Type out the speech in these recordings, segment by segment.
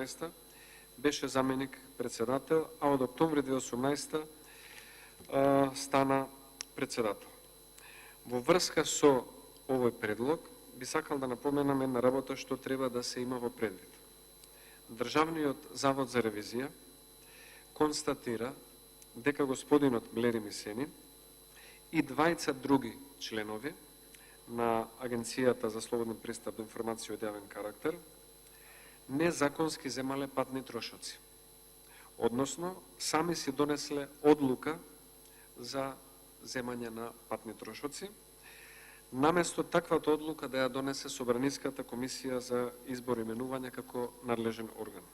2017 беше заменик председател, а од октомври 2018 стана председател. Во врска со овој предлог, би сакал да напоменам една работа што треба да се има во предвид. Државниот завод за ревизија констатира дека господинот Блери Мисенин и двајца други членови на Агенцијата за слободен пристап до информација од јавен карактер незаконски земале патни трошоци. Односно, сами си донесле одлука за земање на патни трошоци, наместо таквата одлука да ја донесе Собраниската комисија за избор и именување како надлежен орган.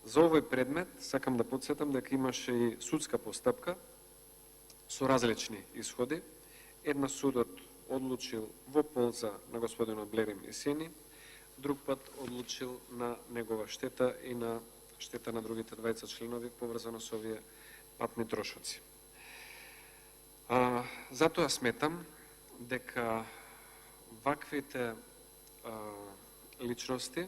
За овој предмет сакам да подсетам дека имаше и судска постапка со различни исходи. Една судот одлучил во полза на господинот Блери Мисени, друг пат одлучил на негова штета и на штета на другите двајца членови поврзано со овие патни трошоци. Затоа сметам дека ваквите личности,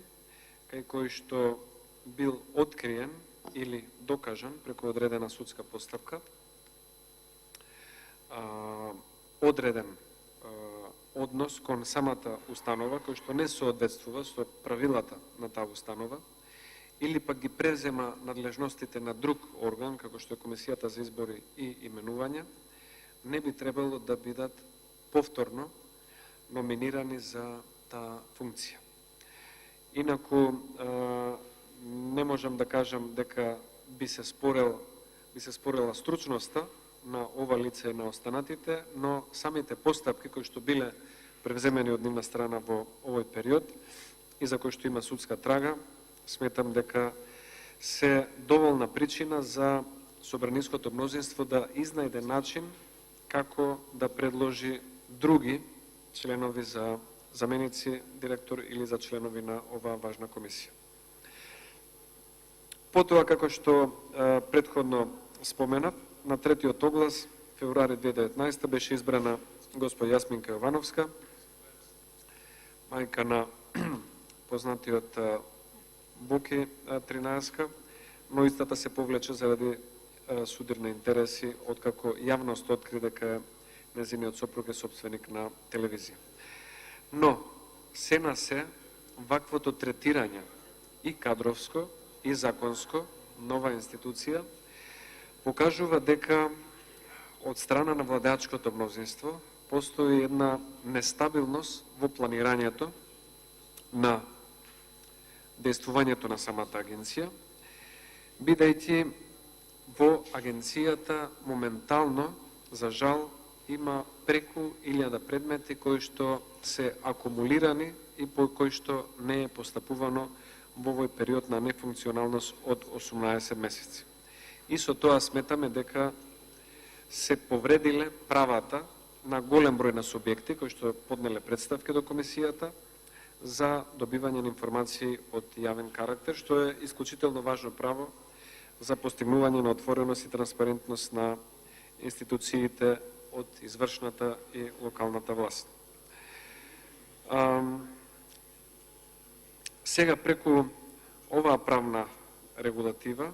кај кои што бил откриен или докажан преку одредена судска постапка, одреден однос кон самата установа, кој што не соодветствува со правилата на таа установа, или пак ги презема надлежностите на друг орган, како што е Комисијата за избори и именувања, не би требало да бидат повторно номинирани за таа функција. Инаку, не можам да кажам дека би се спорела стручноста на ова лице и на останатите, но самите постапки кои што биле превземени од нивна страна во овој период и за кои што има судска трага, сметам дека се доволна причина за собраниското мнозинство да изнајде начин како да предложи други членови за заменици директор или за членови на оваа важна комисија. Потоа, како што претходно споменав, на третиот оглас, февруари 2019, беше избрана госпоѓа Јасминка Јовановска, мајка на познатиот Боки Тринајска, но истата се повлече заради судирни интереси, откако јавност откри дека нејзиниот сопруг е собственик на телевизија. Но, се на се, ваквото третирање и кадровско, и законско, нова институција, покажува дека од страна на владеачкото мнозинство постои една нестабилност во планирањето на действувањето на самата агенција, бидејќи во агенцијата моментално, за жал, има преку 1000 предмети кои што се акумулирани и по кои што не е постапувано во овој период на нефункционалност од 18 месеци. И со тоа сметаме дека се повредиле правата на голем број на субјекти кои што поднеле представки до комисијата за добивање на информации од јавен карактер, што е исклучително важно право за постигнување на отвореност и транспарентност на институциите од извршната и локалната власт. Сега, преку оваа правна регулатива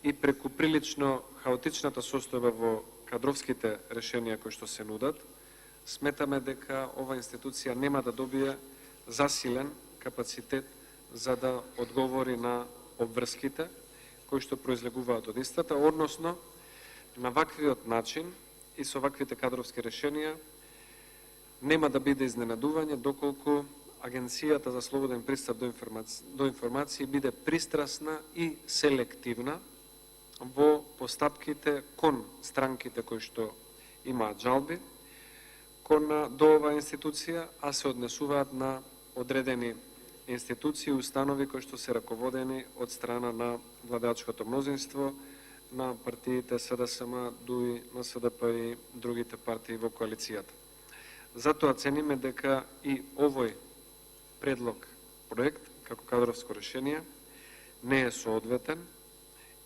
и преку прилично хаотичната состојба во кадровските решенија кои што се нудат, сметаме дека ова институција нема да добие засилен капацитет за да одговори на обврските кои што произлегуваат од истата, односно на ваквиот начин и со ваквите кадровски решенија нема да биде изненадување доколку Агенцијата за слободен пристап до информации биде пристрасна и селективна во постапките кон странките кои што имаат жалби до оваа институција, а се однесуваат на одредени институции и установи кои што се раководени од страна на владеачкото мнозинство, на партиите СДСМ, ДУИ, НСДП и другите партии во коалицијата. Затоа цениме дека и овој предлог проект, како кадровско решение, не е соодветен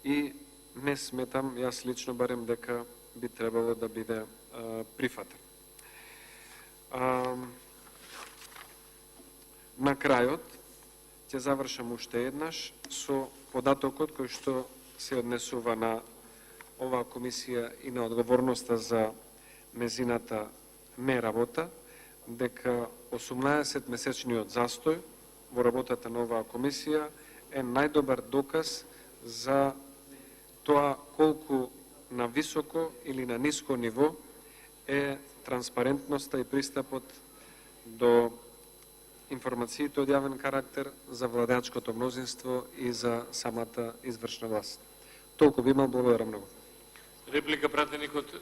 и не сметам, јас лично барем, дека би требало да биде прифатен. На крајот, ќе завршам уште еднаш со податокот кој што се однесува на оваа комисија и на одговорноста за незината неработа, дека 18-месечниот застој во работата на оваа комисија е најдобар доказ за тоа колку на високо или на ниско ниво е транспарентноста и пристапот до информациите од јавен карактер за владеачкото мнозинство и за самата извршна власт. Толку би имал, благодарам многу. Реплика пратеник од